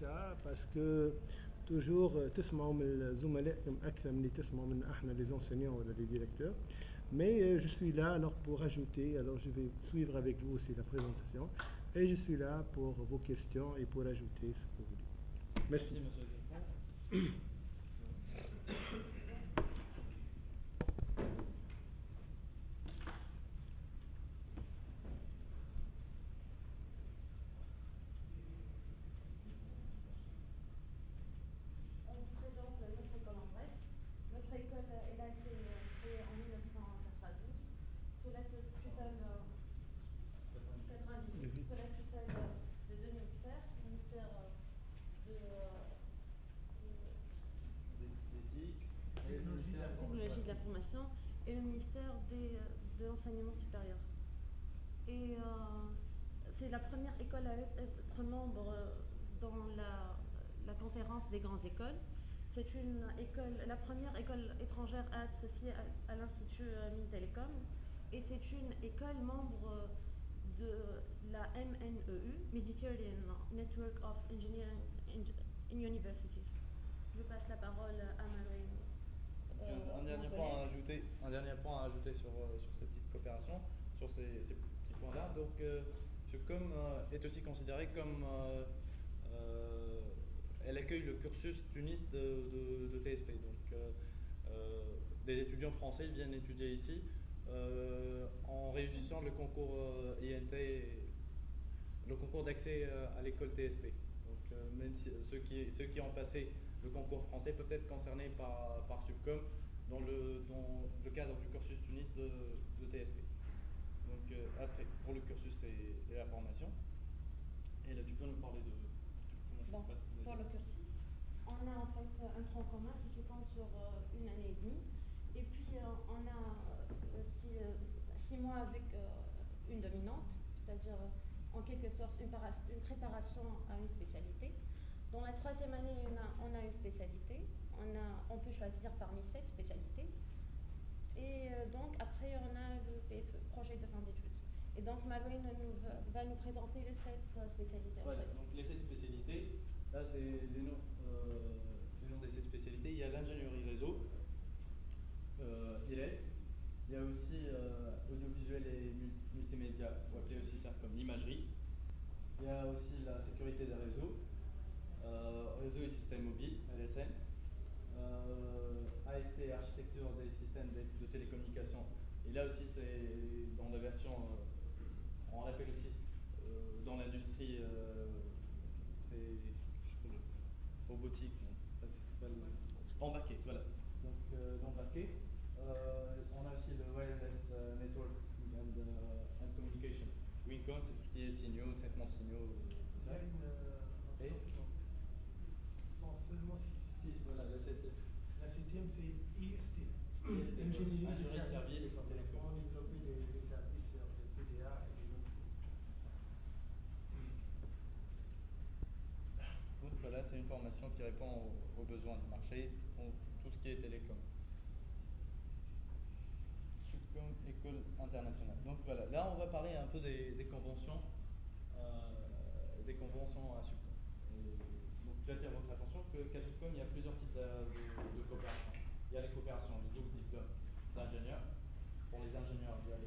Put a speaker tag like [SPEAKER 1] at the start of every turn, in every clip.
[SPEAKER 1] ça parce que toujours تسمعوا من زملائكم أكثر من اللي تسمعوا من احنا les enseignants ou les directeurs. Mais je suis là alors pour ajouter, alors je vais suivre avec vous aussi la présentation et je suis là pour vos questions et pour ajouter ce que vous voulez. Merci.
[SPEAKER 2] Merci monsieur le directeur.
[SPEAKER 3] On vous présente notre école en bref. Notre école, elle a été créée en 1992 sous la tutelle 98, sous la tutelle de deux ministères, le ministère
[SPEAKER 2] D'éthique,
[SPEAKER 3] technologie de l'information et le ministère de l'enseignement supérieur. Et c'est la première école à être membre dans la conférence des grandes écoles. C'est une école, la première école étrangère à être associée à l'Institut Mintelecom. Et c'est une école membre de la MNEU, Mediterranean Network of Engineering in Universities. Je passe la parole à Marie.
[SPEAKER 2] Un dernier point à ajouter sur cette petite coopération, sur ces petits points-là. Donc, SUBCOM est aussi considéré comme elle accueille le cursus Tunis de TSP. Donc, des étudiants français viennent étudier ici en réussissant le concours INT, le concours d'accès à l'école TSP. Donc, même si ceux qui ont passé le concours français peuvent être concernés par SUBCOM dans le cadre du cursus Tunis de TSP. Donc, après, pour le cursus et la formation. Et là, tu peux nous parler de comment ça se passe?
[SPEAKER 3] Pour le cursus, on a en fait un tronc commun qui s'étend sur une année et demie. Et puis, on a 6 mois avec une dominante, c'est-à-dire en quelque sorte une préparation à une spécialité. Dans la 3e année, on a une spécialité. On peut choisir parmi 7 spécialités. Et donc, après, on a le PFE, projet de fin d'études. Et donc, Malouine va nous présenter les 7 spécialités.
[SPEAKER 2] Voilà, donc les 7 spécialités, là, c'est les noms des 7 spécialités. Il y a l'ingénierie réseau, IRES. Il y a aussi audiovisuel et multimédia, ou appelé aussi ça comme l'imagerie. Il y a aussi la sécurité des réseaux, réseau et système mobile, LSN. AST, architecture des systèmes de télécommunication. Et là aussi, c'est dans la version, on l'appelle aussi dans l'industrie, robotique, embarqué, voilà. Donc, l'embarqué. On a aussi le Wireless Network and Communication. WINCOM, c'est tout ce qui est signaux, traitement de signaux. Et
[SPEAKER 1] sont seulement
[SPEAKER 2] 6, voilà, la 7e.
[SPEAKER 1] La 7e, c'est IST.
[SPEAKER 2] Ingénierie de services télécom.
[SPEAKER 1] On développe les services sur le PDA et les autres.
[SPEAKER 2] Donc voilà, c'est une formation qui répond aux besoins du marché, tout ce qui est télécom. SUBCOM, école internationale. Donc voilà, là on va parler un peu des conventions à SUBCOM. Donc j'attire votre attention qu'à SUBCOM, il y a plusieurs types de coopération. Il y a les coopérations de double diplôme d'ingénieur. Pour les ingénieurs, il y a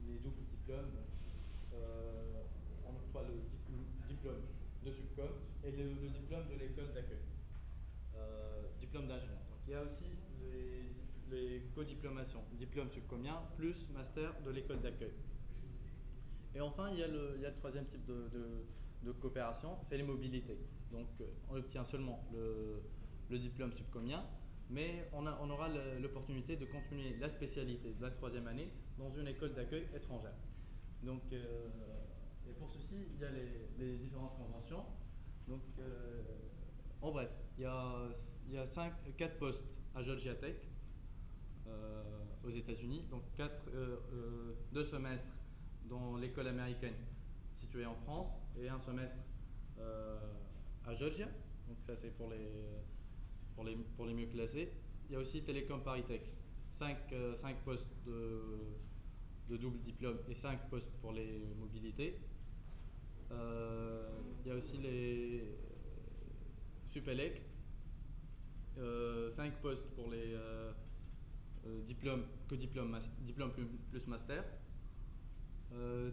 [SPEAKER 2] les doubles diplômes. On octroie le diplôme de SUBCOM et le diplôme de l'école d'accueil. Diplôme d'ingénieur. Donc il y a aussi les co-diplomations, diplôme subcomien plus master de l'école d'accueil. Et enfin, il y a le 3e type de coopération, c'est les mobilités. Donc on obtient seulement le diplôme subcomien, mais on aura l'opportunité de continuer la spécialité de la 3e année dans une école d'accueil étrangère. Donc, et pour ceci, il y a les différentes conventions. Donc, en bref, il y a 4 postes à Georgia Tech aux États-Unis, donc 2 semestres dans l'école américaine située en France et un semestre à Georgia. Donc ça c'est pour les mieux classés. Il y a aussi Télécom Paris-Tech, 5 postes de double diplôme et 5 postes pour les mobilités. Il y a aussi les Supélec, 5 postes pour les diplômes plus master.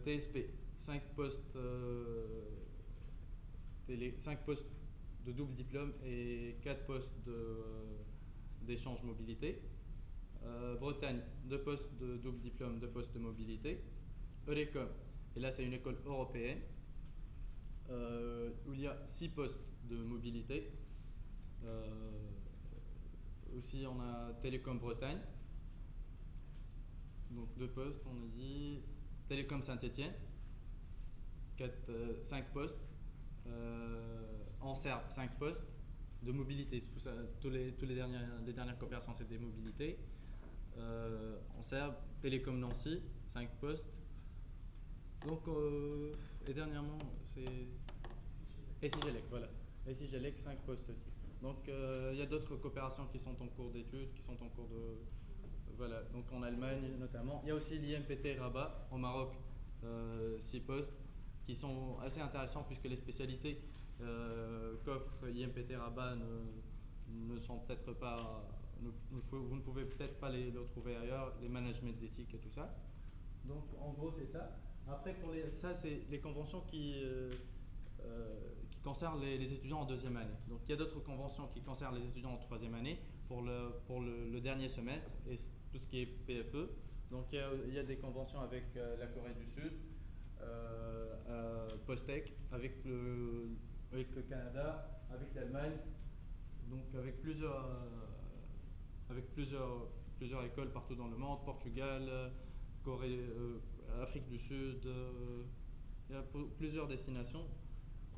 [SPEAKER 2] TSP, 5 postes, 5 postes de double diplôme et 4 postes d'échange mobilité. Bretagne, 2 postes de double diplôme, 2 postes de mobilité. Eurecom, et là c'est une école européenne, où il y a 6 postes de mobilité. Aussi on a Télécom Bretagne, donc 2 postes, on a dit. Télécom Saint-Étienne, 5 postes. En Serbe, 5 postes de mobilité. Tout ça, les dernières coopérations, c'est des mobilités. En Serbe, Télécom Nancy, 5 postes. Donc, et dernièrement, c'est SIGELEC, voilà. SIGELEC, 5 postes aussi. Donc, il y a d'autres coopérations qui sont en cours d'études, qui sont en cours de... Voilà, donc en Allemagne notamment. Il y a aussi l'IMPT Rabat, au Maroc, 6 postes, qui sont assez intéressants puisque les spécialités qu'offre IMPT Rabat ne sont peut-être pas... Vous ne pouvez peut-être pas les trouver ailleurs, les managements d'éthique et tout ça. Donc en gros c'est ça. Après ça c'est les conventions qui concernent les étudiants en deuxième année. Donc il y a d'autres conventions qui concernent les étudiants en troisième année pour le dernier semestre et tout ce qui est PFE. Donc il y a des conventions avec la Corée du Sud, Postec, avec le Canada, avec l'Allemagne, donc avec plusieurs écoles partout dans le monde, Portugal, Corée, Afrique du Sud, il y a plusieurs destinations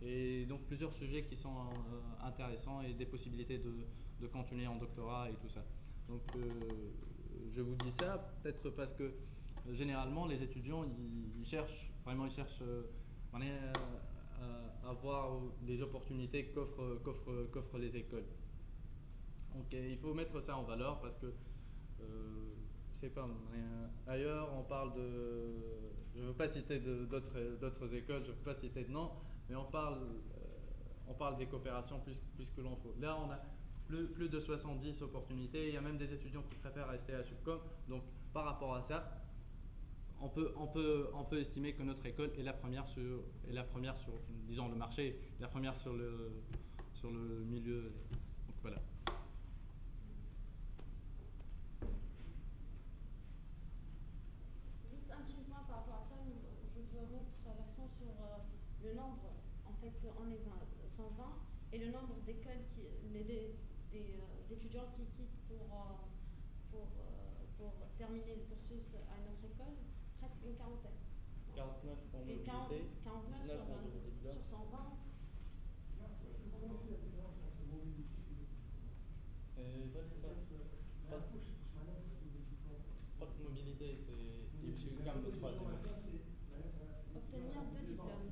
[SPEAKER 2] et donc plusieurs sujets qui sont intéressants et des possibilités de continuer en doctorat et tout ça. Donc je vous dis ça peut-être parce que généralement les étudiants ils cherchent à voir les opportunités qu'offrent les écoles. Donc il faut mettre ça en valeur parce que c'est pas ailleurs on parle de, je ne veux pas citer d'autres écoles, je ne veux pas citer de nom, mais on parle des coopérations plus que l'on faut. Là on a plus de 70 opportunités, il y a même des étudiants qui préfèrent rester à Subcom, donc par rapport à ça on peut estimer que notre école est la première sur disons le marché, la première sur le milieu. Donc voilà.
[SPEAKER 3] Juste un petit point par rapport à ça, je veux mettre l'accent sur le nombre. En fait, on est 120 et le nombre d'écoles des étudiants qui quittent pour terminer le cursus à notre école, presque une quarantaine.
[SPEAKER 2] 49 en mobilité,
[SPEAKER 3] 49
[SPEAKER 2] 19 en double diplôme.
[SPEAKER 3] sur 120.
[SPEAKER 2] Pas de mobilité, c'est comme le troisième.
[SPEAKER 3] Obtenir 2 diplômes.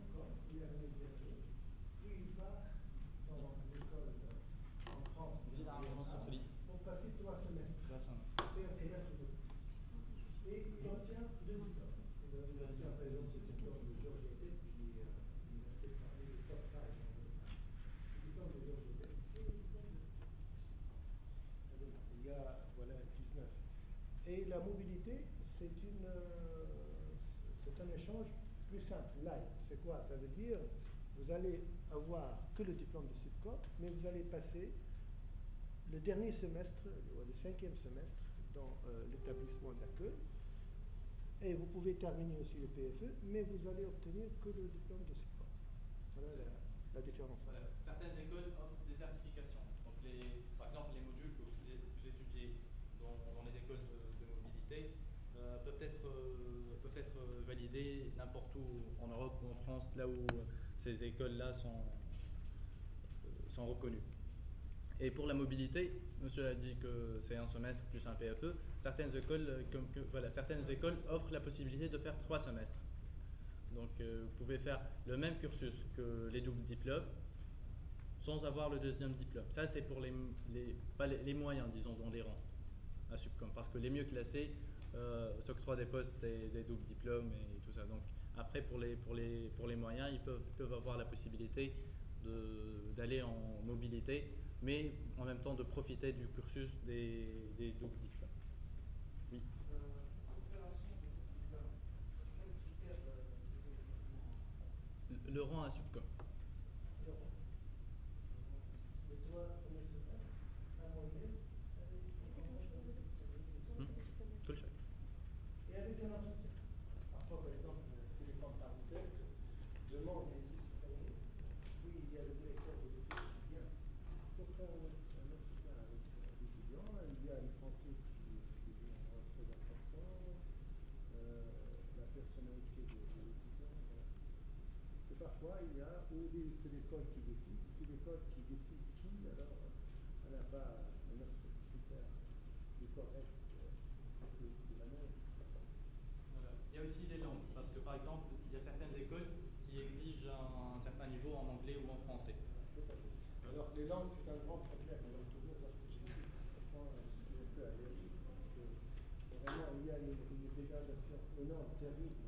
[SPEAKER 1] Pour passer 3 semestres. Et un semestre de plus. Et il obtient 2 diplômes. Il obtient par exemple le diplôme de Georgia Tech, qui est l'université parmi les top 5 le diplôme de Georgia Tech et le diplôme de... Il y a, voilà, 19. Et la mobilité, c'est un échange plus simple, light. C'est quoi? Ça veut dire, vous allez avoir que le diplôme de Subcom, mais vous allez passer le dernier semestre, le 5e semestre, dans l'établissement d'accueil. Et vous pouvez terminer aussi le PFE, mais vous allez obtenir que le diplôme de Subcom. Voilà la différence.
[SPEAKER 2] Voilà. Certaines écoles offrent des certifications. Donc par exemple, les modules que vous étudiez dans les écoles de mobilité peuvent être validés n'importe où en Europe ou en France, là où ces écoles-là sont reconnues. Et pour la mobilité, monsieur a dit que c'est un semestre plus un PFE. Certaines écoles offrent la possibilité de faire 3 semestres. Donc vous pouvez faire le même cursus que les doubles diplômes sans avoir le deuxième diplôme. Ça c'est pour les moyens, disons, dans les rangs à Subcom, parce que les mieux classés s'octroient des postes des doubles diplômes et tout ça. Donc Après, pour les moyens, ils peuvent avoir la possibilité d'aller en mobilité, mais en même temps de profiter du cursus des doubles diplômes. Oui.
[SPEAKER 4] Cette opération de double diplôme, sur quels critères se fait le classement?
[SPEAKER 2] Le rang à subcom.
[SPEAKER 1] Le rang. Et toi, comment se passe la moyenne avec
[SPEAKER 2] Tout le chèque.
[SPEAKER 1] et avec un entretien. Parfois, par exemple, Télécom Parenthèse demande des disciplinés. Oui, il y a le directeur des études qui vient pour faire un entretien avec l'étudiant. Il y a le français qui est un rôle très important, la personnalité de l'étudiant. Et parfois, il y a, c'est l'école qui décide. Si l'école qui décide qui, alors elle n'a pas un autre critère plus correct que la nôtre.
[SPEAKER 2] Voilà. Il y a aussi les langues, parce que par exemple, il y a certaines écoles qui exigent un certain niveau en anglais ou en français.
[SPEAKER 1] Tout à fait. Alors, les langues, c'est un grand problème. Alors, toujours, lorsque j'ai dit à ce point, je suis un peu allergique, parce que vraiment, il y a une dégradation énorme, terrible.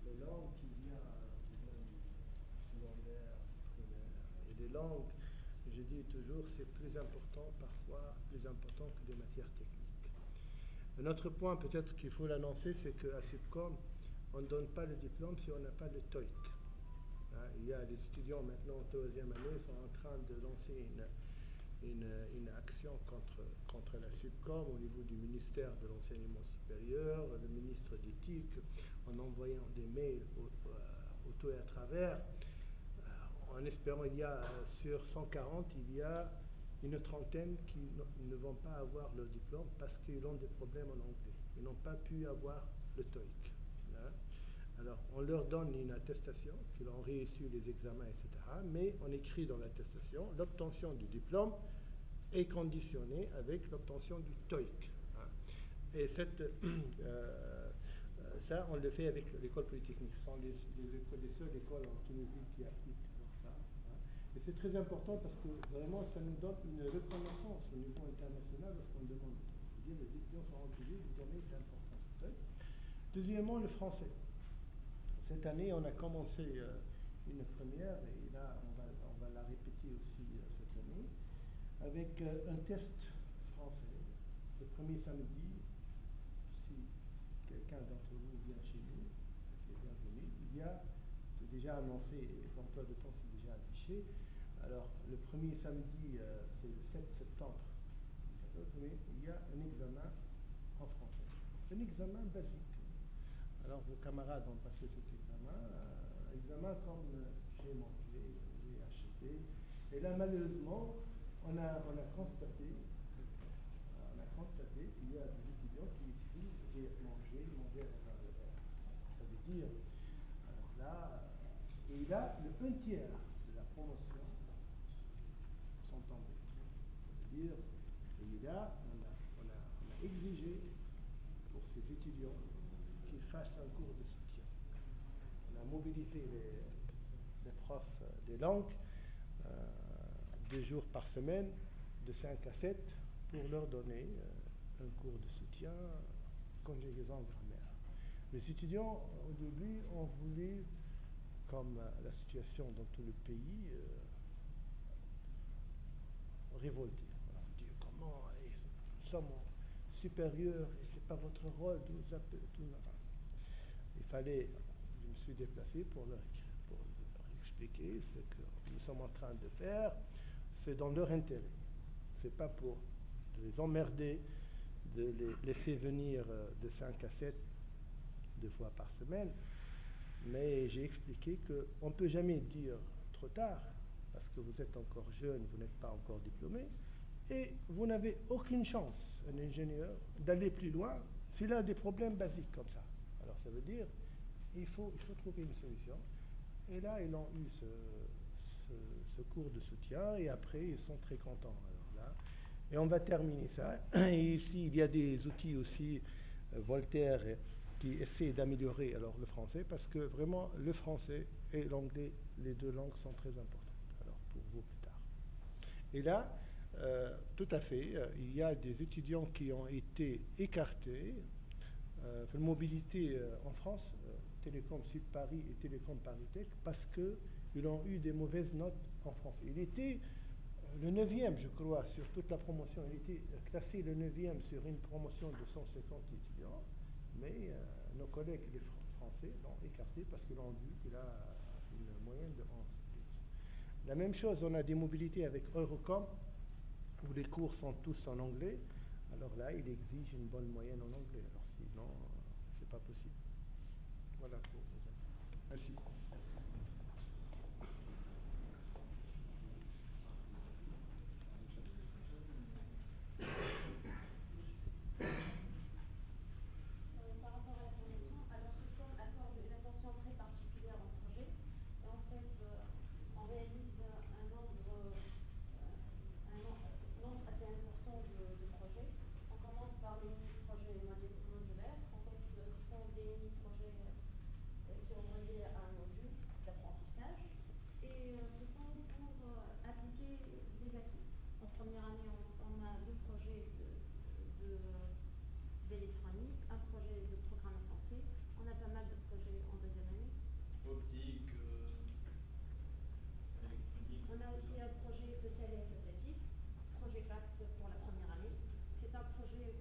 [SPEAKER 1] Les langues qui viennent du secondaire, primaire. Et les langues, je dis toujours, c'est plus important, parfois, plus important que des matières techniques. Un autre point, peut-être qu'il faut l'annoncer, c'est qu'à Subcom, on ne donne pas le diplôme si on n'a pas le TOEIC. Hein, il y a des étudiants maintenant en troisième année sont en train de lancer une action contre la Subcom au niveau du ministère de l'Enseignement supérieur, le ministre d'éthique, en envoyant des mails au tout et à travers, en espérant, il y a sur 140, il y a une trentaine qui ne vont pas avoir le diplôme parce qu'ils ont des problèmes en anglais. Ils n'ont pas pu avoir le TOEIC. Hein. Alors, on leur donne une attestation qu'ils ont réussi les examens, etc. Mais on écrit dans l'attestation, l'obtention du diplôme est conditionnée avec l'obtention du TOEIC. Hein. Et ça, on le fait avec l'école polytechnique. Ce sont les seules écoles en Tunisie qui appliquent ça. Hein. Et c'est très important parce que vraiment, ça nous donne une reconnaissance au niveau international parce qu'on demande. Les étudiants sont obligés de donner de l'importance au TOEIC. Deuxièmement, le français. Cette année, on a commencé une première, et là, on va la répéter aussi cette année, avec un test français. Le premier samedi, si quelqu'un d'entre vous vient chez nous, qui est bienvenu, c'est déjà annoncé, l'emploi de temps c'est déjà affiché. Alors, le premier samedi, c'est le 7 septembre, mais il y a un examen en français. Un examen basique. Alors, vos camarades ont passé cet examen comme j'ai manqué, j'ai acheté. Et là, malheureusement, on a constaté qu'il y a des étudiants qui écrivent j'ai mangé à travers le verre. Ça veut dire, alors là, et là, un tiers de la promotion sont tombés. Ça veut dire, et là, on a exigé pour ces étudiants qu'ils fassent un cours de soutien. On a mobilisé les profs des langues 2 jours par semaine, de 5 à 7, pour leur donner un cours de soutien, conjugaison, grammaire. Les étudiants, au début, ont voulu, comme la situation dans tout le pays, révolter. On dit comment nous sommes supérieurs et ce n'est pas votre rôle de nous appeler. Il fallait, je me suis déplacé pour leur expliquer ce que nous sommes en train de faire, c'est dans leur intérêt. Ce n'est pas pour les emmerder, de les laisser venir de 5 à 7 2 fois par semaine, mais j'ai expliqué qu'on ne peut jamais dire trop tard, parce que vous êtes encore jeune, vous n'êtes pas encore diplômé, et vous n'avez aucune chance, un ingénieur, d'aller plus loin s'il a des problèmes basiques comme ça. Alors ça veut dire il faut trouver une solution. Et là, ils ont eu ce cours de soutien, et après, ils sont très contents. Alors là, et on va terminer ça. Et ici, il y a des outils aussi, Voltaire, qui essaient d'améliorer alors le français, parce que vraiment, le français et l'anglais, les 2 langues sont très importantes. Alors, pour vous plus tard. Et là, tout à fait, il y a des étudiants qui ont été écartés في الموbilité en France, Télécom Sud Paris et Télécom Paris-Tech, parce qu'ils ont eu des mauvaises notes en France. Il était le 9e, je crois, sur toute la promotion. Il était classé le 9e sur une promotion de 150 étudiants, mais nos collègues les Français l'ont écarté parce qu'ils ont vu qu'il a une moyenne de 11. La même chose, on a des mobilités avec Eurocom, où les cours sont tous en anglais. Alors là, il exige une bonne moyenne en anglais. Alors sinon, c'est pas possible. Voilà pour vous. Merci.
[SPEAKER 3] Par rapport à la formation, alors Subcom accorde une attention très particulière au projet. Et en fait, on réalise un nombre assez important de projets. On commence par les mini-projets modulaires. En fait, ce sont des mini-projets qui ont relié à un module d'apprentissage et ce sont pour appliquer des acquis. En première année, on a 2 projets d'électronique, un projet de programmation C. On a pas mal de projets en deuxième année.
[SPEAKER 2] Optique, électronique.
[SPEAKER 3] On a aussi un projet social et associatif, projet PACT pour la première année. C'est un projet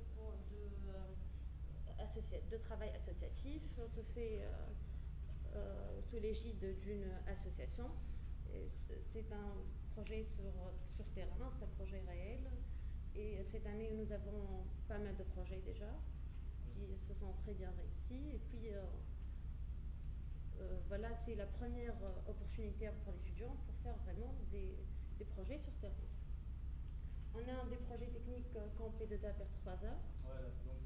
[SPEAKER 3] de travail associatif. On se fait sous l'égide d'une association. C'est un projet sur terrain, c'est un projet réel. Et cette année, nous avons pas mal de projets déjà qui se sont très bien réussis. Et puis, voilà, c'est la première opportunité pour l'étudiant pour faire vraiment des projets sur terrain. On a des projets techniques comme P2A, PR3A.
[SPEAKER 2] Voilà, donc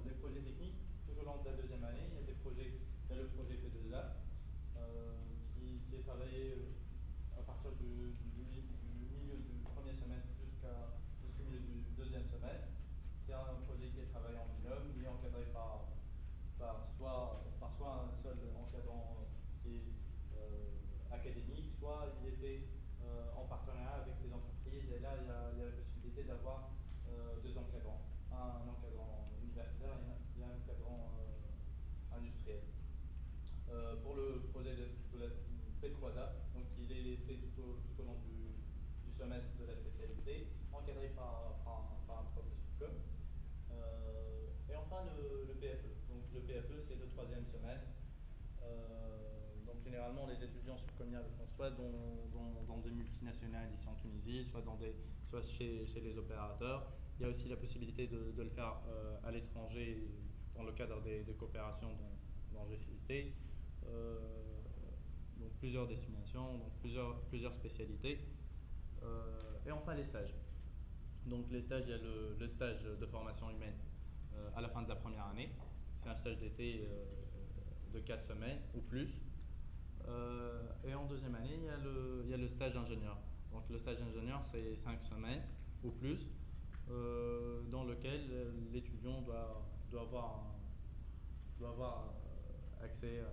[SPEAKER 2] les projets techniques, tout au long de la deuxième année, il y a le projet P2A qui est travaillé à partir du milieu du premier semestre jusqu'au milieu du deuxième semestre. C'est un projet qui est travaillé en binôme, il est encadré par soit un seul encadrant qui est académique, soit il est fait en partenariat avec des entreprises. Et là, il y a la possibilité d'avoir 2 encadrants, un encadrant universitaire et un encadrant industriel. Pour le projet de la P3A, donc il est fait tout au long du semestre de la spécialité, encadré par un prof de Subcom. Et enfin le PFE. Donc le PFE, c'est le 3e semestre. Donc généralement les étudiants subcomiens le font soit dans des multinationales ici en Tunisie, soit chez les opérateurs. Il y a aussi la possibilité de le faire à l'étranger dans le cadre des coopérations dont j'ai cité. Donc plusieurs destinations, donc plusieurs spécialités. Et enfin les stages. Donc les stages, il y a le stage de formation humaine à la fin de la première année. C'est un stage d'été de 4 semaines ou plus. Et en deuxième année, il y a le stage ingénieur. Donc le stage ingénieur, c'est 5 semaines ou plus, dans lequel l'étudiant doit avoir accès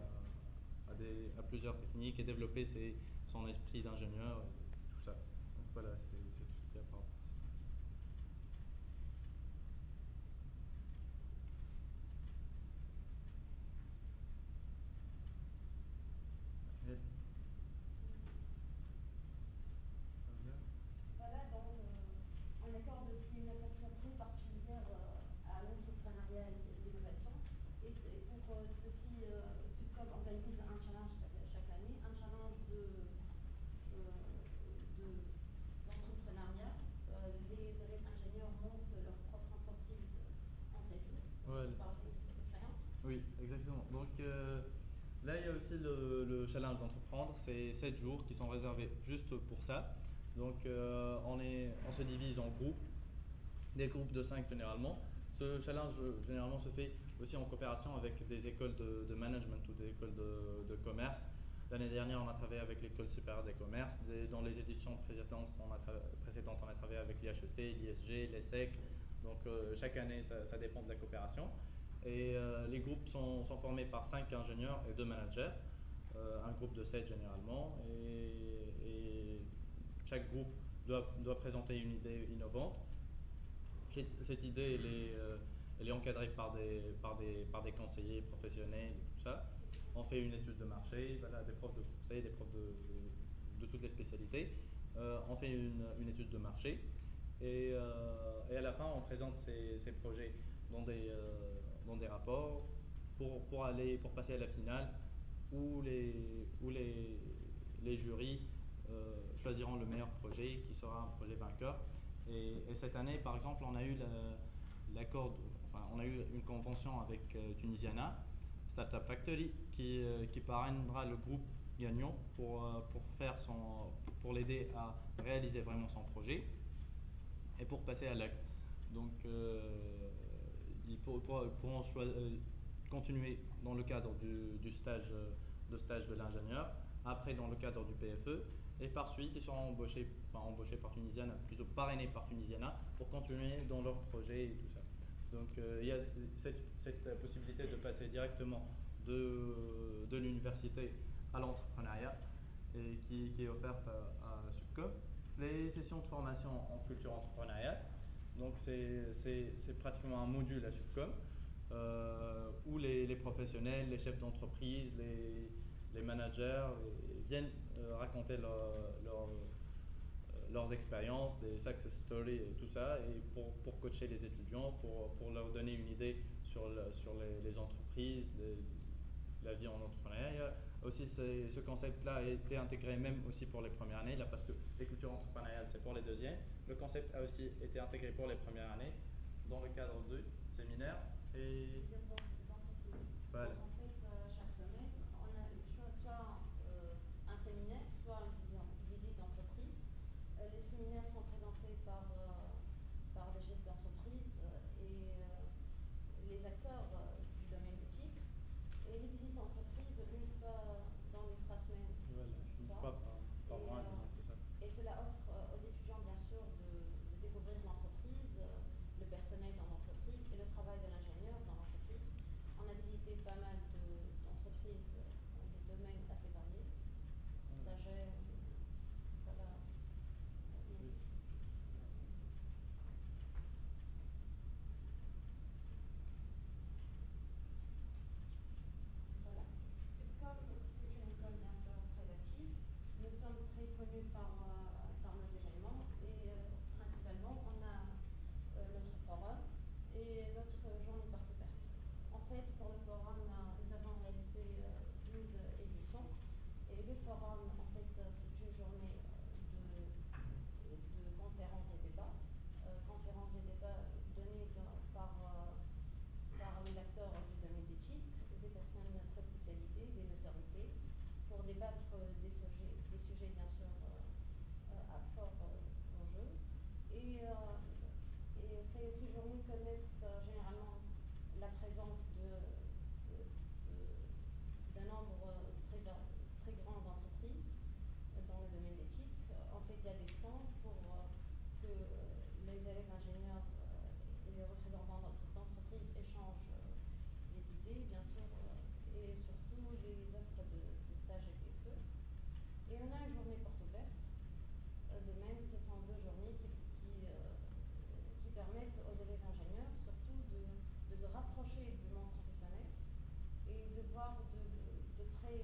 [SPEAKER 2] à plusieurs techniques et développer son esprit d'ingénieur, tout ça. Donc voilà, c'est tout ce qu'il y a par rapport à ça.
[SPEAKER 3] Voilà, donc on accorde aussi une attention très particulière à l'entrepreneuriat et l'innovation. Et pour ceci, Subcom organise un challenge chaque année, un challenge d'entrepreneuriat. Les élèves ingénieurs montent leur propre entreprise en 7 jours.
[SPEAKER 2] Ouais.
[SPEAKER 3] Vous parlez de cette expérience?
[SPEAKER 2] Oui, exactement. Donc là, il y a aussi le challenge d'entreprendre. C'est 7 jours qui sont réservés juste pour ça. Donc on se divise en groupes, des groupes de 5 généralement. Ce challenge généralement se fait aussi en coopération avec des écoles de management ou des écoles de commerce. L'année dernière, on a travaillé avec l'École supérieure des commerces. Dans les éditions précédentes, on a travaillé avec l'IHEC, l'ISG, l'ESSEC. Donc chaque année, ça dépend de la coopération. Et les groupes sont formés par 5 ingénieurs et 2 managers, un groupe de 7 généralement. Et chaque groupe doit présenter une idée innovante. Cette idée elle est encadrée par des conseillers professionnels et tout ça. On fait une étude de marché, voilà, des profs de conseil, des profs de toutes les spécialités. On fait une étude de marché et à la fin, on présente ces projets dans des rapports pour passer à la finale où les jurys choisiront le meilleur projet qui sera un projet vainqueur. Et cette année, par exemple, on a eu on a eu une convention avec Tunisiana, Startup Factory, qui parrainera le groupe gagnant pour l'aider à réaliser vraiment son projet et pour passer à l'acte. Donc, ils pourront continuer dans le cadre du stage de l'ingénieur, après dans le cadre du PFE, et par suite ils seront embauchés par Tunisiana, plutôt parrainés par Tunisiana pour continuer dans leur projet et tout ça. Donc il y a cette possibilité de passer directement de l'université à l'entrepreneuriat et qui est offerte à Subcom. Les sessions de formation en culture entrepreneuriale, donc c'est pratiquement un module à Subcom où les professionnels, les chefs d'entreprise, les managers viennent raconter leurs expériences, des success stories et tout ça, et pour coacher les étudiants, pour leur donner une idée sur les entreprises, la vie en entrepreneuriat. Aussi, ce concept-là a été intégré même aussi pour les premières années, là, parce que les cultures entrepreneuriales, c'est pour les deuxièmes. Le concept a aussi été intégré pour les premières années dans le cadre du séminaire. Et voilà.
[SPEAKER 3] Donc, en fait, chaque semaine, on a soit un séminaire, soit une visite d'entreprise. Les séminaires sont présentés par des chefs d'entreprise et les acteurs du domaine éthique. Et les visites d'entreprise, une fois dans les 3 semaines.
[SPEAKER 2] Voilà, une fois par mois, disons, c'est ça.
[SPEAKER 3] Et cela offre aux étudiants, bien sûr, de découvrir l'entreprise, le personnel dans l'entreprise et le travail de l'ingénieur dans l'entreprise. On a visité pas mal d'entreprises dans des domaines assez variés. Ça gère, voilà.
[SPEAKER 2] Oui.
[SPEAKER 3] Voilà. Subcom, c'est une école bien sûr très active. Nous sommes très connus par nos événements et principalement on a notre forum et notre journée porte ouverte. En fait, pour le forum, nous avons réalisé 12 éditions et le forum, en fait, c'est une journée de conférences et débats. Conférences et débats donnés par les acteurs du domaine d'éthique, des personnes très spécialisées, des autorités, pour débattre des sujets bien sûr à fort enjeu. Et ces journées connaissent généralement la présence d'un nombre très grand d'entreprises dans le domaine d'éthique. En fait, il y a des stands pour que les élèves ingénieurs et les représentants d'entreprises échangent les idées, bien sûr, et surtout les offres de stages et PFE. Et on a une journée porte ouverte. De même, ce sont 2 journées qui permettent aux élèves ingénieurs surtout de se rapprocher du monde professionnel et de voir de près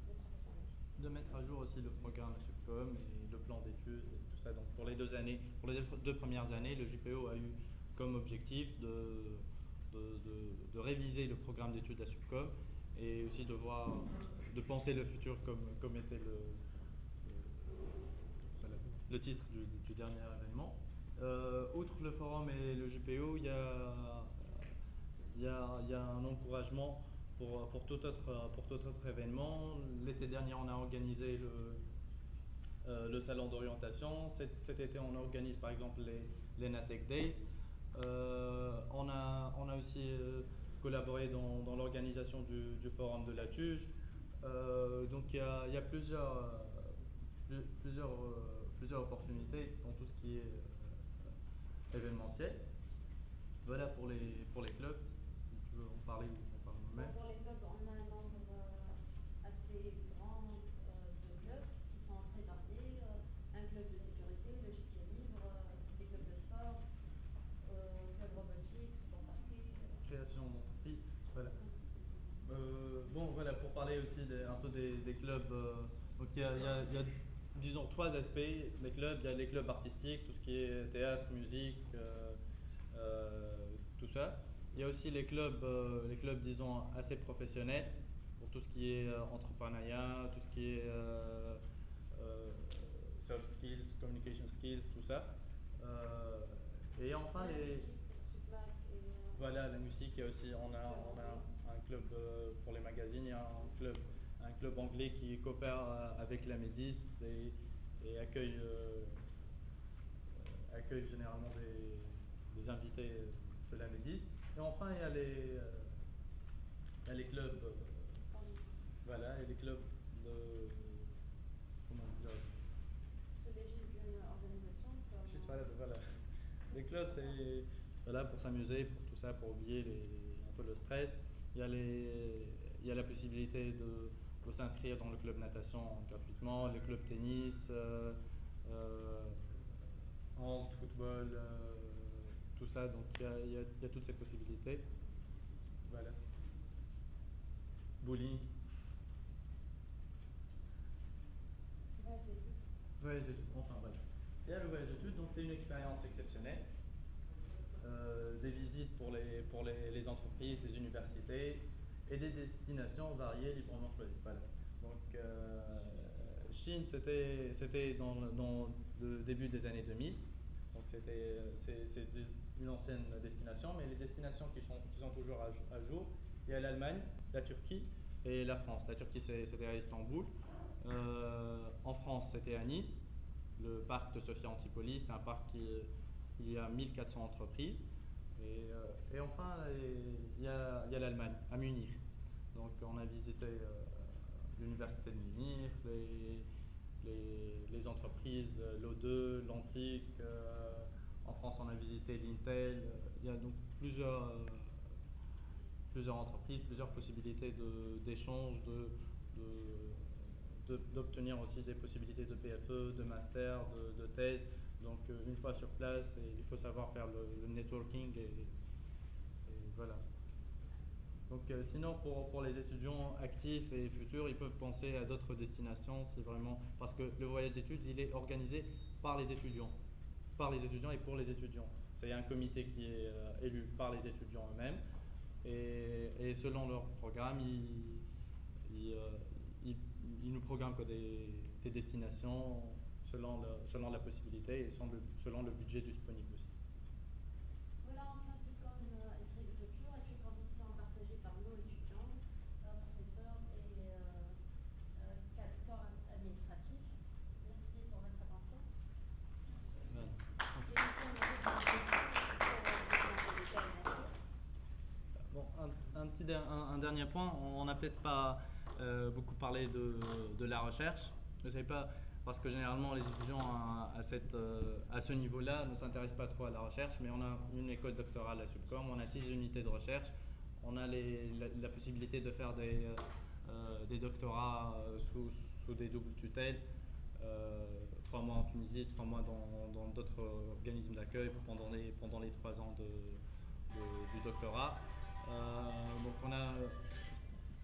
[SPEAKER 3] les professionnels.
[SPEAKER 2] De mettre à jour aussi le programme Subcom et le plan d'études et tout ça. Donc pour les 2 années, pour les 2 premières années, le JPO a eu comme objectif de réviser le programme d'études à Subcom et aussi de penser le futur comme était le titre du dernier événement. Outre le forum et le JPO, il y a un encouragement pour tout autre événement. L'été dernier, on a organisé le salon d'orientation. Cet été, on organise par exemple les Natech Days. On a aussi collaboré dans l'organisation du forum de la TUJ. Donc il y a plusieurs opportunités dans tout ce qui est événementiel. Voilà pour les clubs. Si tu veux en parler ou j'en parle moi-même.
[SPEAKER 3] Pour les clubs, on a un nombre assez grand de clubs qui sont très variés. Un club de sécurité, logiciel libre, des clubs de sport,
[SPEAKER 2] un peu des clubs. Donc il y a, disons, trois aspects des clubs. Il y a les clubs artistiques, tout ce qui est théâtre, musique, tout ça. Il y a aussi les clubs, disons, assez professionnels, pour tout ce qui est entrepreneuriat, tout ce qui est soft skills, communication skills, tout ça. Et enfin, voilà, la musique, il y a aussi, on a un club pour les magazines, il y a un club anglais qui coopère avec la Médis et accueille généralement des invités de la Médis. Et enfin, il y a les clubs, voilà, et les clubs de, comment dire,
[SPEAKER 3] Sous l'égide d'une organisation
[SPEAKER 2] voilà. Les clubs, c'est voilà, pour s'amuser, pour tout ça, pour oublier un peu le stress. Il y a la possibilité de s'inscrire dans le club natation gratuitement, le club tennis, hand, football, tout ça. Donc il y a toutes ces possibilités. Voilà. Bowling. Voyage d'études, enfin voilà. Il y a le voyage d'études, donc c'est une expérience exceptionnelle. Des visites pour les entreprises, les universités et des destinations variées librement choisies. Voilà. Donc Chine, c'était dans le début des années 2000. Donc c'est une ancienne destination, mais les destinations qui sont toujours à jour, il y a l'Allemagne, la Turquie et la France. La Turquie, c'était à Istanbul. En France, c'était à Nice. Le parc de Sophia Antipolis, c'est un parc il y a 1400 entreprises. Et enfin, il y a l'Allemagne, à Munich. Donc on a visité l'université de Munich, les entreprises, l'O2, l'Antique. En France, on a visité l'Intel. Il y a donc plusieurs entreprises, plusieurs possibilités d'échange, d'obtenir aussi des possibilités de PFE, de master, de thèse. Donc une fois sur place, il faut savoir faire le networking et voilà. Donc sinon pour les étudiants actifs et futurs, ils peuvent penser à d'autres destinations, c'est vraiment parce que le voyage d'études, il est organisé par les étudiants et pour les étudiants. C'est un comité qui est élu par les étudiants eux-mêmes et selon leur programme, ils nous programment que des destinations selon la possibilité et selon le budget disponible aussi.
[SPEAKER 3] Voilà, enfin, c'est comme études de futur, études grandissant partagées par nos étudiants, professeurs et corps administratif. Merci pour votre attention.
[SPEAKER 2] Voilà.
[SPEAKER 3] Et nous sommes
[SPEAKER 2] Bon, un dernier point, on n'a peut-être pas beaucoup parlé de la recherche. Je ne sais pas, parce que généralement les étudiants à ce niveau-là ne s'intéressent pas trop à la recherche, mais on a une école doctorale à Subcom, on a 6 unités de recherche, on a la possibilité de faire des doctorats sous des doubles tutelles, 3 mois en Tunisie, 3 mois dans d'autres organismes d'accueil pendant les 3 ans du doctorat. Donc on a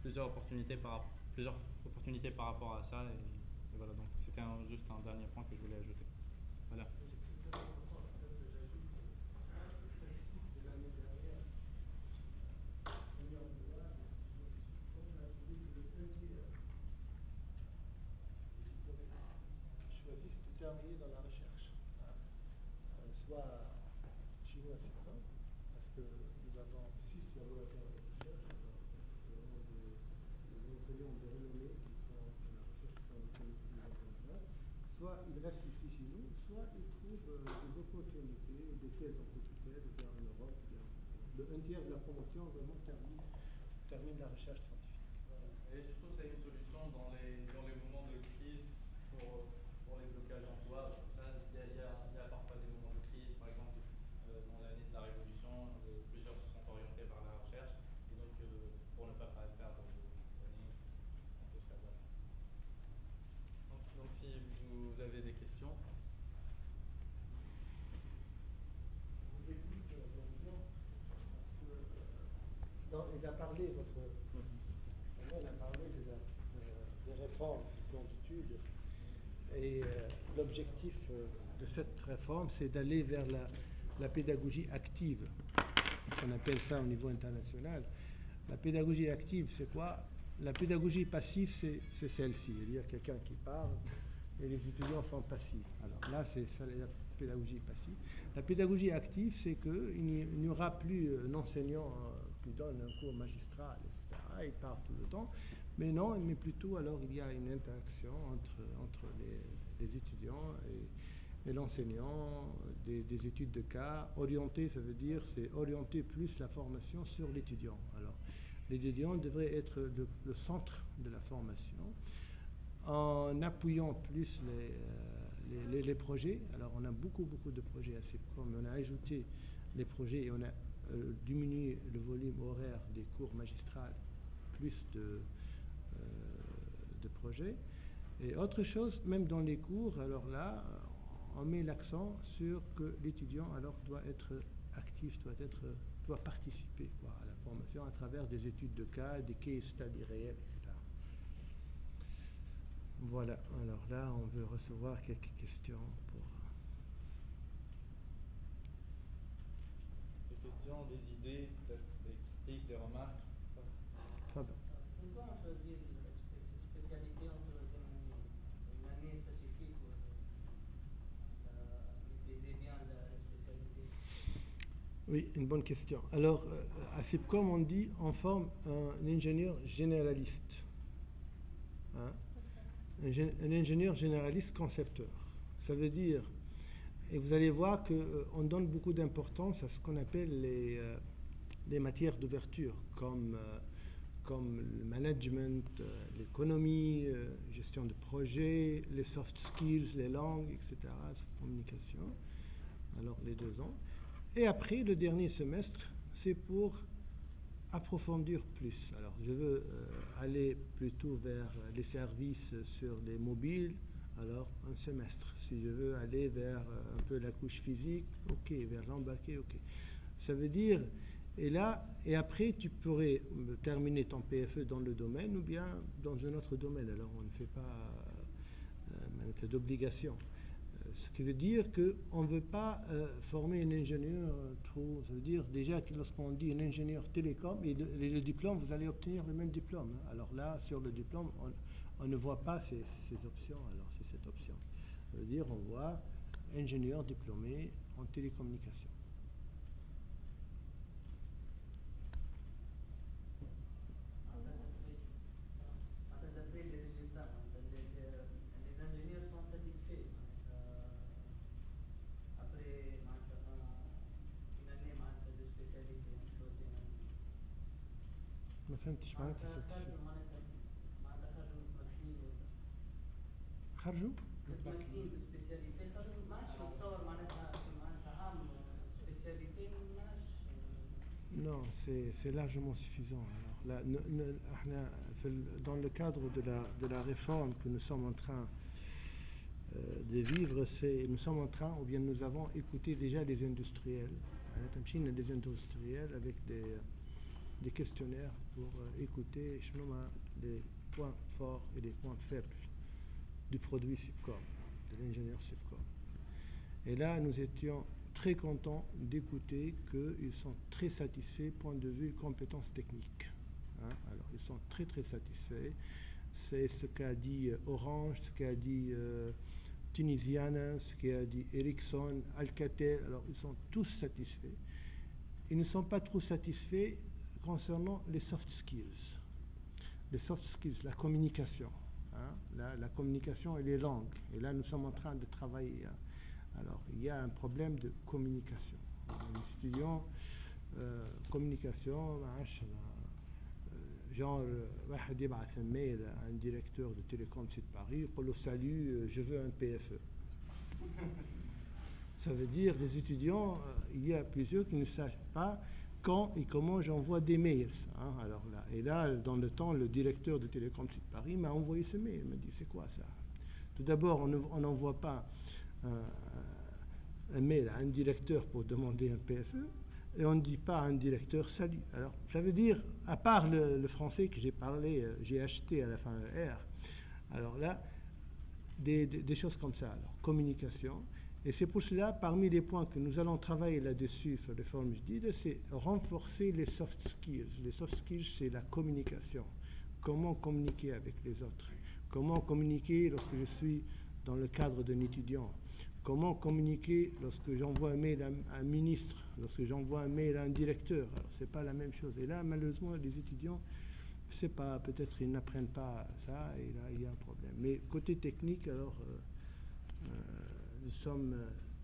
[SPEAKER 2] plusieurs opportunités par rapport à ça et voilà, donc c'était juste un dernier point que je voulais ajouter. Voilà.
[SPEAKER 1] C'est très important. Peut-être que j'ajoute les statistiques de l'année dernière. Première fois, on a trouvé que le 1 tiers des diplômés choisissent de terminer dans la recherche. Soit chez nous à Subcom, parce que nous avons 6 laboratoires de recherche, vraiment des enseignants de renommée qui font de la recherche sur le plus international. Soit ils restent ici chez nous, soit ils trouvent des opportunités, des thèses en tutelle, ou bien en Europe. Le 1 tiers de la promotion vraiment termine la recherche scientifique.
[SPEAKER 2] Voilà. Et surtout, c'est une solution dans les moments de crise pour les blocages d'emploi. Il y a parfois des moments de crise, par exemple dans l'année de la Révolution, plusieurs se sont orientés vers la recherche, et donc pour ne pas perdre l'année, on peut savoir. Donc si vous avez des questions.
[SPEAKER 1] Je vous écoute, bien sûr, parce que il a parlé, on a parlé réforme du plan d'études. Et l'objectif de cette réforme, c'est d'aller vers la pédagogie active. On appelle ça au niveau international. La pédagogie active, c'est quoi? La pédagogie passive, c'est celle-ci. C'est-à-dire quelqu'un qui parle et les étudiants sont passifs. Alors là, c'est ça la pédagogie passive. La pédagogie active, c'est qu'il n'y aura plus un enseignant qui donne un cours magistral, etc. Il parle tout le temps. Mais non, mais plutôt, alors, il y a une interaction entre les étudiants et l'enseignant, des études de cas. Orienter, ça veut dire, c'est orienter plus la formation sur l'étudiant. Alors, l'étudiant devrait être le centre de la formation, en appuyant plus les projets. Alors, on a beaucoup de projets à CEPCOM. On a ajouté les projets et on a diminué le volume horaire des cours magistrales, plus de projets. Et autre chose, même dans les cours, alors là, on met l'accent sur que l'étudiant alors doit être actif, doit participer à la formation à travers des études de cas, des case studies réels, etc. Voilà, alors là, on veut recevoir quelques questions pour...
[SPEAKER 2] Des questions, des idées, peut-être des critiques, des remarques.
[SPEAKER 1] Pardon.
[SPEAKER 4] Pourquoi on choisit la spécialité en troisième année? Une année, ça suffit pour maîtriser bien la spécialité.
[SPEAKER 1] Oui, une bonne question. Alors, à CEPCOM, on dit, on forme un ingénieur généraliste. Hein? Un ingénieur généraliste concepteur. Ça veut dire, et vous allez voir qu'on donne beaucoup d'importance à ce qu'on appelle les matières d'ouverture, comme le management, l'économie, gestion de projet, les soft skills, les langues, etc., communication. Alors, les 2 ans. Et après, le dernier semestre, c'est pour approfondir plus. Alors, je veux aller plutôt vers les services sur les mobiles, alors un semestre. Si je veux aller vers un peu la couche physique, ok, vers l'embarqué, ok. Ça veut dire, et après, tu pourrais terminer ton PFE dans le domaine ou bien dans un autre domaine. Alors, on ne fait pas d'obligation. Ce qui veut dire qu'on ne veut pas former un ingénieur trop... Ça veut dire déjà que lorsqu'on dit un ingénieur télécom, et le diplôme, vous allez obtenir le même diplôme. Hein. Alors là, sur le diplôme, on ne voit pas ces options. Alors c'est cette option. Ça veut dire on voit ingénieur diplômé en télécommunication.
[SPEAKER 4] D'après les résultats, les ingénieurs sont satisfaits. Après une année de spécialité en troisième année.
[SPEAKER 1] ما فهمتش معناتها خرجوا
[SPEAKER 4] متمكنين بالسبيسياليتي خرجوا ما عادش نتصور معناتها عام سبيسياليتي ما عادش.
[SPEAKER 1] Non, c'est largement suffisant. Alors, là, dans le cadre de la réforme que nous sommes en train de vivre, nous sommes en train, ou bien nous avons écouté déjà les industriels. Des industriels avec des questionnaires pour écouter les points forts et les points faibles du produit CEPCOM, de l'ingénieur CEPCOM. Et là, nous étions très contents d'écouter qu'ils sont très satisfaits point de vue compétences techniques. Hein? Alors, ils sont très satisfaits. C'est ce qu'a dit Orange, ce qu'a dit Tunisiana, ce qu'a dit Ericsson, Alcatel. Alors, ils sont tous satisfaits. Ils ne sont pas trop satisfaits concernant les soft skills. Les soft skills, la communication. Hein? La communication et les langues. Et là, nous sommes en train de travailler. Hein? Alors, il y a un problème de communication. Les étudiants, communication, genre, واحد يبعث un mail à un directeur de Télécom Sud Paris, يقول له salut, je veux un PFE. Ça veut dire, les étudiants, il y a plusieurs qui ne savent pas quand et comment j'envoie des mails. Hein, alors là, et là, dans le temps, le directeur de Télécom Sud Paris m'a envoyé ce mail. Il m'a dit, c'est quoi ça? Tout d'abord, on n'envoie pas un mail à un directeur pour demander un PFE, et on ne dit pas à un directeur salut. Alors, ça veut dire, à part le français que j'ai parlé, j'ai acheté à la fin R, Alors là, des choses comme ça. Alors, communication. Et c'est pour cela, parmi les points que nous allons travailler là-dessus, sur les formes jdides, c'est renforcer les soft skills. Les soft skills, c'est la communication. Comment communiquer avec les autres? Comment communiquer lorsque je suis dans le cadre d'un étudiant? Comment communiquer lorsque j'envoie un mail à un ministre, lorsque j'envoie un mail à un directeur? Alors, ce n'est pas la même chose. Et là, malheureusement, les étudiants, je ne sais pas, peut-être ils n'apprennent pas ça, et là, il y a un problème. Mais côté technique, alors, nous sommes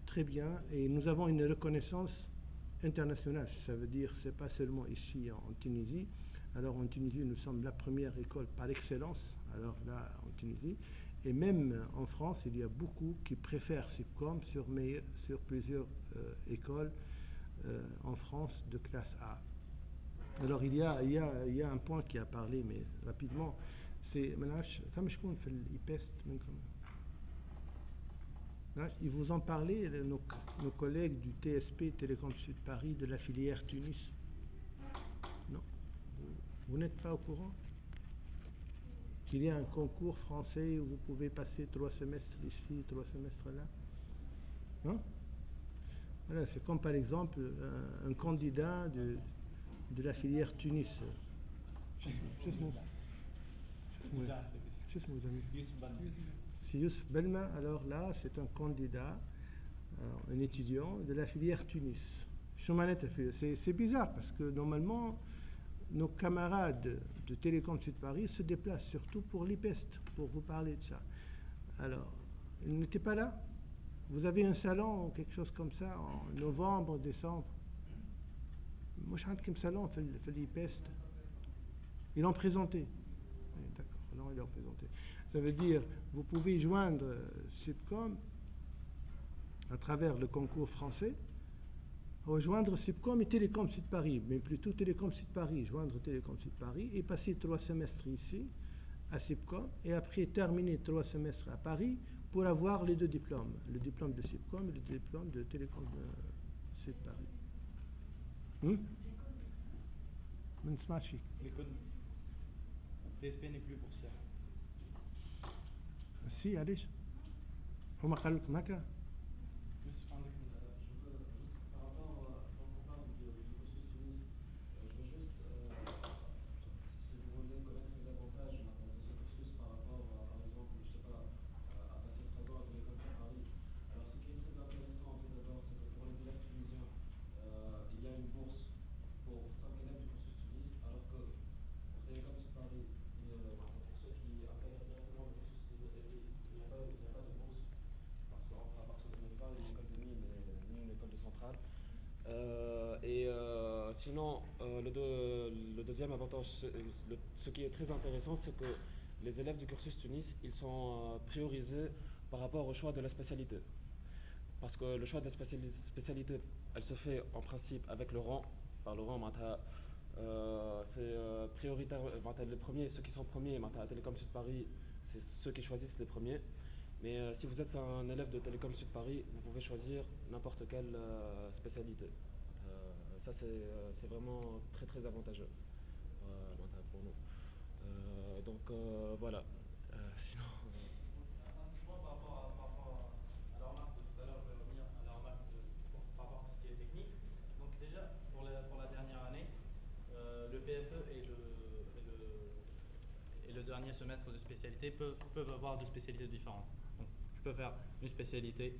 [SPEAKER 1] très bien, et nous avons une reconnaissance internationale. Ça veut dire que ce n'est pas seulement ici en Tunisie. Alors, en Tunisie, nous sommes la première école par excellence, alors là, en Tunisie. Et même en France, il y a beaucoup qui préfèrent SIPCOM sur plusieurs écoles en France de classe A. Alors il y a un point qui a parlé, mais rapidement, c'est ils vous ont parlé, nos collègues du TSP Télécom Sud Paris, de la filière Tunis? Non, vous n'êtes pas au courant qu'il y a un concours français où vous pouvez passer 3 semestres ici, 3 semestres là? Non? Voilà, c'est comme par exemple un candidat de la filière Tunis. C'est Youssef Belma. Alors là, c'est un candidat, un étudiant de la filière Tunis. C'est bizarre parce que normalement, nos camarades de Télécom Sud Paris se déplacent surtout pour l'IPEST, pour vous parler de ça. Alors, ils n'étaient pas là? Vous avez un salon ou quelque chose comme ça en novembre, décembre? Moi, je suis un salon, fait l'IPEST. Ils l'ont présenté. Oui, d'accord, non, ils l'ont présenté. Ça veut dire, vous pouvez joindre SIPCOM à travers le concours français, rejoindre SIPCOM et Télécom Sud Paris, mais plutôt Télécom Sud Paris, joindre Télécom Sud Paris et passer 3 semestres ici à SIPCOM et après terminer 3 semestres à Paris pour avoir les 2 diplômes, le diplôme de SIPCOM et le diplôme de Télécom Sud Paris. ما نسمعش فيك.
[SPEAKER 2] L'économie. TSP n'est plus boursière.
[SPEAKER 1] سي علاش؟ هما قالوا لكم هكا؟
[SPEAKER 2] Plus عندك
[SPEAKER 5] Je veux juste par rapport, quand on parle du cursus Tunis, je veux juste, si vous voulez connaître les avantages de ce cursus par rapport, par exemple, je sais pas, à passer 3 ans à Télécom sur Paris. Alors ce qui est très intéressant tout d'abord, c'est que pour les élèves tunisiens, il y a une bourse pour 5 élèves du cursus Tunis, alors que pour Télécom sur Paris, pour ceux qui intègrent directement le cursus, il n'y a pas de bourse. Parce que ce n'est pas une école de nuit, ni une école de centrale. Sinon, le deuxième avantage, ce qui est très intéressant, c'est que les élèves du cursus Tunis, ils sont priorisés par rapport au choix de la spécialité. Parce que le choix de la spécialité, elle se fait en principe avec le rang. Par le rang, c'est prioritaire. Les premiers, ceux qui sont premiers, à Télécom Sud Paris, c'est ceux qui choisissent les premiers. Mais si vous êtes un élève de Télécom Sud Paris, vous pouvez choisir n'importe quelle spécialité. Ça, c'est vraiment très très avantageux pour nous. Voilà. Sinon.
[SPEAKER 2] Un petit point par rapport à la remarque de tout à l'heure, je vais revenir à la remarque par rapport à tout ce qui est technique. Donc déjà, pour la dernière année, le PFE et le dernier semestre de spécialité peuvent avoir 2 spécialités différentes. Donc tu peux faire une spécialité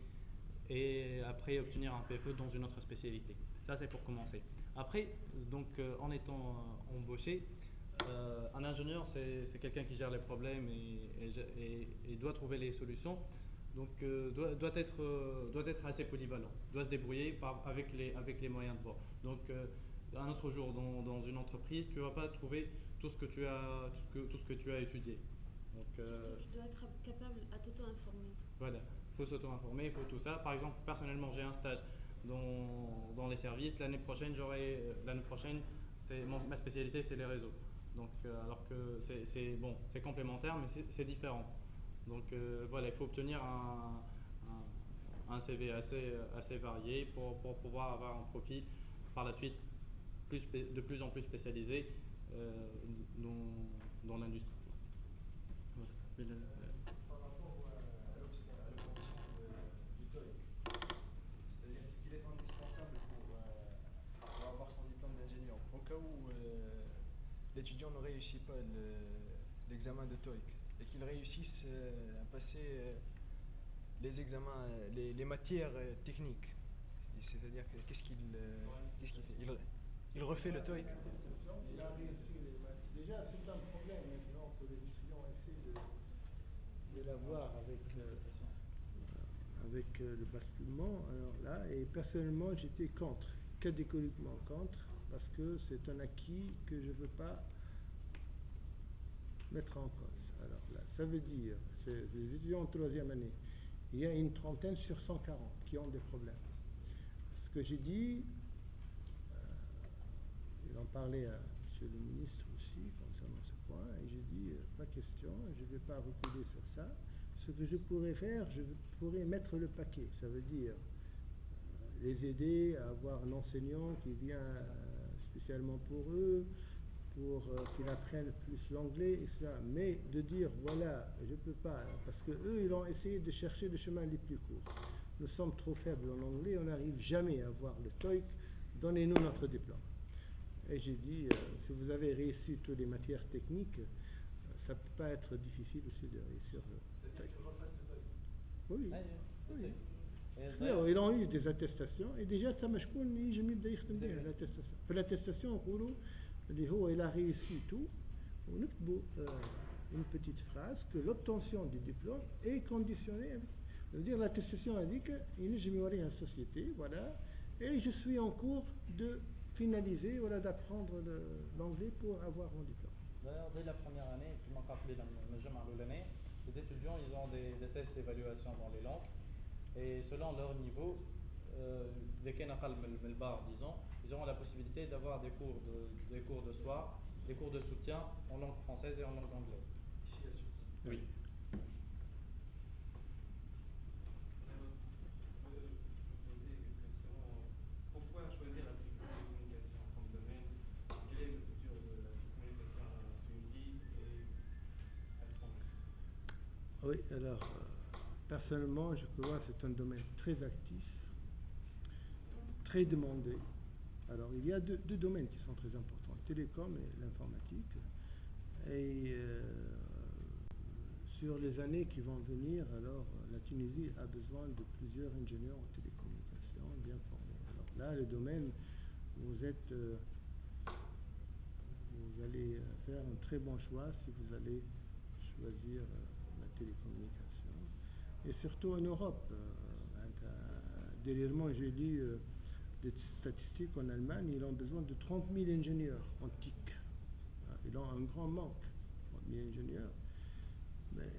[SPEAKER 2] et après obtenir un PFE dans une autre spécialité. Ça, c'est pour commencer. Après, donc, en étant embauché, un ingénieur, c'est quelqu'un qui gère les problèmes et doit trouver les solutions. Donc, doit être assez polyvalent, doit se débrouiller avec les moyens de bord. Donc, un autre jour, dans une entreprise, tu ne vas pas trouver tout ce que tu as étudié. Donc,
[SPEAKER 3] tu dois être capable à t'auto-informer.
[SPEAKER 2] Voilà, il faut s'auto-informer, il faut tout ça. Par exemple, personnellement, j'ai un stage dans les services. L'année prochaine, ma spécialité, c'est les réseaux. Donc, alors que c'est complémentaire, mais c'est différent. Donc voilà, il faut obtenir un CV assez varié pour pouvoir avoir un profil par la suite de plus en plus spécialisé dans l'industrie. Voilà.
[SPEAKER 6] Par rapport à l'obtention du TOEIC, c'est-à-dire qu'il est indispensable pour avoir son diplôme d'ingénieur. Au cas où l'étudiant ne réussit pas l'examen de TOEIC et qu'il réussisse à passer les examens, les matières techniques. C'est-à-dire qu'est-ce qu'il fait? Il refait le TOEIC.
[SPEAKER 1] Il a réussi. Déjà, c'est un problème maintenant que les étudiants essaient de l'avoir avec le basculement. Alors là, et personnellement, j'étais contre, catégoriquement contre, parce que c'est un acquis que je ne veux pas mettre en cause. Alors là, ça veut dire, c'est les étudiants en troisième année, il y a une trentaine sur 140 qui ont des problèmes. Ce que j'ai dit, il en parlait à monsieur le ministre aussi concernant ce point, et j'ai dit, pas question, je ne vais pas reculer sur ça. Ce que je pourrais faire, je pourrais mettre le paquet. Ça veut dire les aider à avoir un enseignant qui vient spécialement pour eux, pour qu'ils apprennent plus l'anglais, etc. Mais de dire, voilà, je ne peux pas, parce qu'eux, ils ont essayé de chercher le chemin les plus courts. Nous sommes trop faibles en anglais, on n'arrive jamais à avoir le TOEIC, donnez-nous notre diplôme. Et j'ai dit, si vous avez réussi toutes les matières techniques, ça ne peut pas être difficile aussi de réussir le
[SPEAKER 6] C'est-à-dire qu'il refasse le TOEIC.
[SPEAKER 1] Oui.
[SPEAKER 2] oui.
[SPEAKER 1] Ils ont eu des attestations et déjà ça ما شكون يجي يبدا يخدم بها l'attestation. في l'attestation نقولوا اللي هو il a réussi tout ونكتبوا une petite phrase que l'obtention du diplôme est conditionnée avec, ça veut dire l'attestation indique ينجم يوريها السوسيété, voilà, et je suis en cours de finaliser, voilà, d'apprendre l'anglais pour avoir mon diplôme.
[SPEAKER 2] D'ailleurs, dès la première année, les étudiants ils ont des tests d'évaluation dans les langues et selon leur niveau, disons, ils auront la possibilité d'avoir des cours de soir, des cours de soutien en langue française et en langue anglaise.
[SPEAKER 6] Ici à Suisse.
[SPEAKER 2] Oui.
[SPEAKER 7] Pourquoi choisir la télécommunication comme domaine? Quel est le futur de la télécommunication en Tunisie et à l'étranger?
[SPEAKER 1] Oui, alors personnellement, je crois que c'est un domaine très actif, très demandé. Alors il y a deux domaines qui sont très importants, le télécom et l'informatique. Et sur les années qui vont venir, alors la Tunisie a besoin de plusieurs ingénieurs en télécommunication bien formés. Alors là, le domaine, vous allez faire un très bon choix si vous allez choisir la télécommunication. Et surtout en Europe. Dernièrement, j'ai lu des statistiques en Allemagne, ils ont besoin de 30 000 ingénieurs en TIC. Ils ont un grand manque, 30 000 ingénieurs. Mais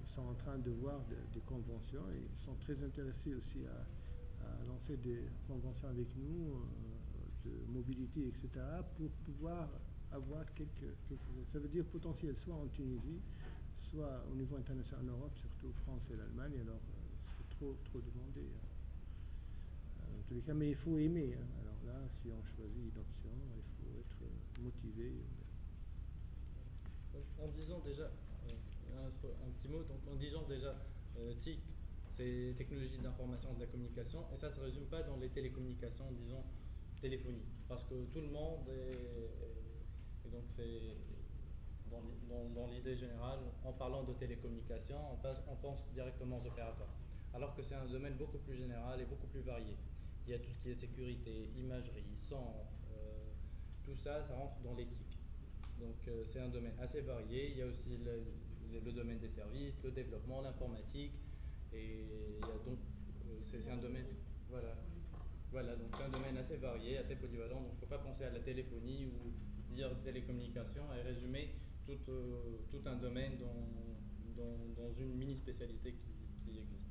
[SPEAKER 1] ils sont en train de voir des conventions et ils sont très intéressés aussi à lancer des conventions avec nous de mobilité, etc., pour pouvoir avoir quelques. Ça veut dire potentiel, soit en Tunisie, soit au niveau international en Europe, surtout France et l'Allemagne. Alors c'est trop demandé. En tous les cas, mais il faut aimer. Alors là, si on choisit une option, il faut être motivé.
[SPEAKER 2] En disant déjà, un petit mot, donc en disant déjà TIC, c'est technologie de l'information et de la communication, et ça ne se résume pas dans les télécommunications, disons téléphonie, parce que tout le monde et donc c'est dans l'idée générale, en parlant de télécommunications, on pense directement aux opérateurs, alors que c'est un domaine beaucoup plus général et beaucoup plus varié. Il y a tout ce qui est sécurité, imagerie, son, tout ça, ça rentre dans l'éthique. Donc c'est un domaine assez varié. Il y a aussi le domaine des services, le développement, l'informatique, et donc c'est un domaine, voilà, donc c'est un domaine assez varié, assez polyvalent. Donc il ne faut pas penser à la téléphonie ou dire télécommunication et résumer tout un domaine dans une mini spécialité qui existe.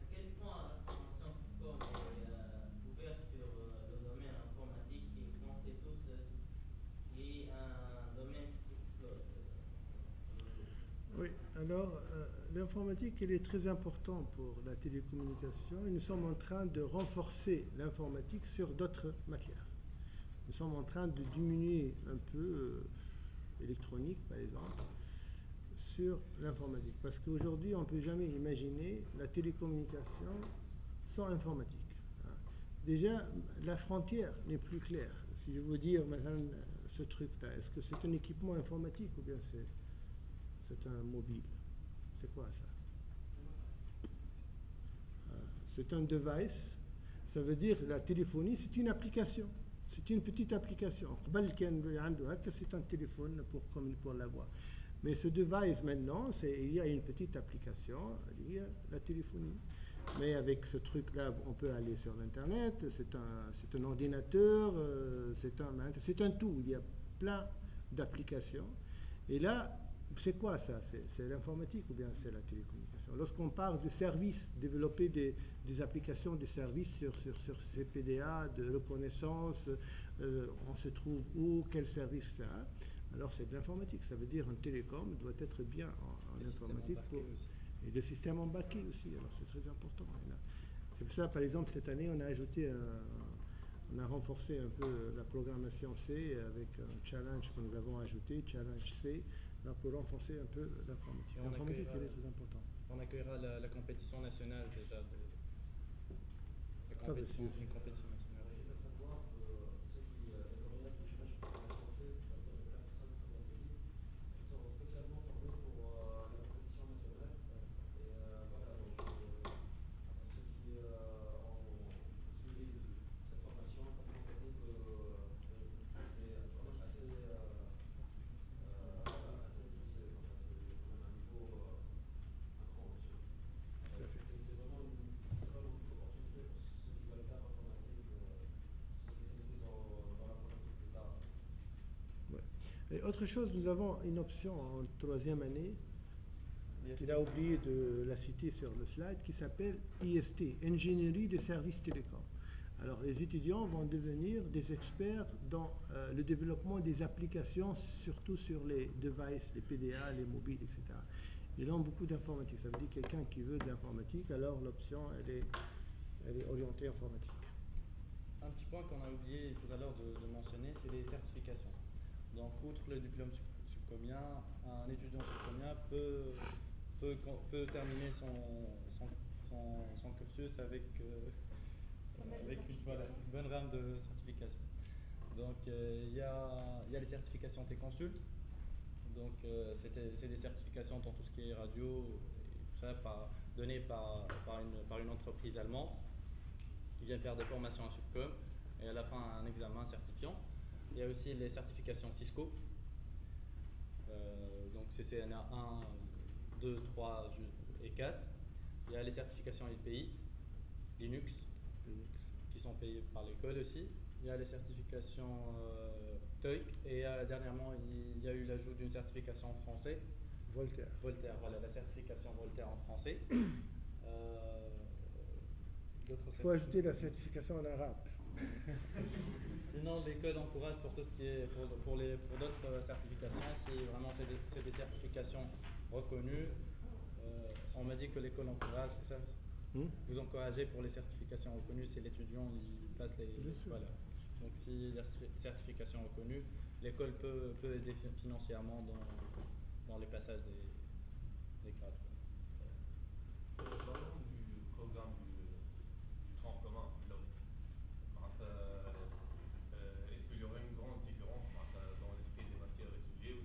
[SPEAKER 8] À quel point l'information SUPCOM est ouverte sur le domaine informatique et qu'on sait tous qui est un domaine qui s'explose?
[SPEAKER 1] Oui, alors l'informatique, elle est très importante pour la télécommunication et nous sommes en train de renforcer l'informatique sur d'autres matières. Nous sommes en train de diminuer un peu l'électronique, par exemple, sur l'informatique. Parce qu'aujourd'hui, on ne peut jamais imaginer la télécommunication sans informatique. Hein. Déjà, la frontière n'est plus claire. Si je veux dire maintenant ce truc-là, est-ce que c'est un équipement informatique ou bien c'est un mobile? C'est quoi ça? C'est un device. Ça veut dire la téléphonie, c'est une application. C'est une petite application. C'est un téléphone pour la voix. Mais ce device maintenant, il y a une petite application, il y a la téléphonie. Mais avec ce truc-là, on peut aller sur l'Internet, c'est un ordinateur, c'est un tout. Il y a plein d'applications. Et là, c'est quoi ça? C'est l'informatique ou bien c'est la télécommunication? Lorsqu'on parle de services, développer des applications de services sur ces PDA, de reconnaissance, on se trouve où, quel service ça a, alors c'est de l'informatique. Ça veut dire un télécom doit être bien en informatique. Et le système embarqué aussi, alors c'est très important. C'est pour ça, par exemple, cette année, on a ajouté on a renforcé un peu la programmation C avec un challenge que nous avons ajouté, challenge C, là, pour renforcer un peu l'informatique. L'informatique, elle est très importante.
[SPEAKER 2] On accueillera la compétition nationale déjà. Une compétition nationale.
[SPEAKER 6] Il faut savoir que ceux qui lauréatent du challenge programmation C, c'est-à-dire les 4 et 5 premières équipes, elles sont spécialement formées pour la compétition nationale. Et voilà, donc ceux qui ont suivi cette formation peuvent constater que c'est quand même assez poussé. Enfin, c'est quand même un niveau un cran au-dessus. C'est vraiment une très bonne opportunité pour ceux qui veulent faire informatique, se spécialiser dans l'informatique plus tard.
[SPEAKER 1] Ouais. Et autre chose, nous avons une option en troisième année, qu'il a oublié de la citer sur le slide, qui s'appelle IST, Ingénierie des services télécoms. Alors les étudiants vont devenir des experts dans le développement des applications, surtout sur les devices, les PDA, les mobiles, etc. Ils ont beaucoup d'informatique. Ça veut dire quelqu'un qui veut de l'informatique, alors l'option, elle est orientée informatique.
[SPEAKER 2] Un petit point qu'on a oublié tout à l'heure de mentionner, c'est les certifications. Donc, outre le diplôme subcomien, un étudiant subcomien peut terminer son cursus avec une bonne rame de certification. Donc, il y a les certifications T-Consult. Donc, c'est des certifications dans tout ce qui est radio, et tout ça, données par une entreprise allemande qui vient faire des formations en subcom et à la fin un examen certifiant. Il y a aussi les certifications Cisco, donc CCNA 1, 2, 3 et 4. Il y a les certifications LPI, Linux, qui sont payées par l'école aussi. Il y a les certifications TOEIC et dernièrement il y a eu l'ajout d'une certification en français.
[SPEAKER 1] Voltaire,
[SPEAKER 2] voilà, la certification Voltaire en français.
[SPEAKER 1] Il faut ajouter la certification en arabe.
[SPEAKER 2] Sinon, l'école encourage pour tout ce qui est pour d'autres certifications. Si vraiment c'est des certifications reconnues, on m'a dit que l'école encourage, c'est ça. Vous encouragez pour les certifications reconnues, c'est l'étudiant il passe les. Voilà. Donc si la certification reconnue, l'école peut aider financièrement dans les passages des grades.
[SPEAKER 9] Parlons du programme du tronc commun, est-ce qu'il y aurait une grande différence dans l'esprit des matières étudiées ou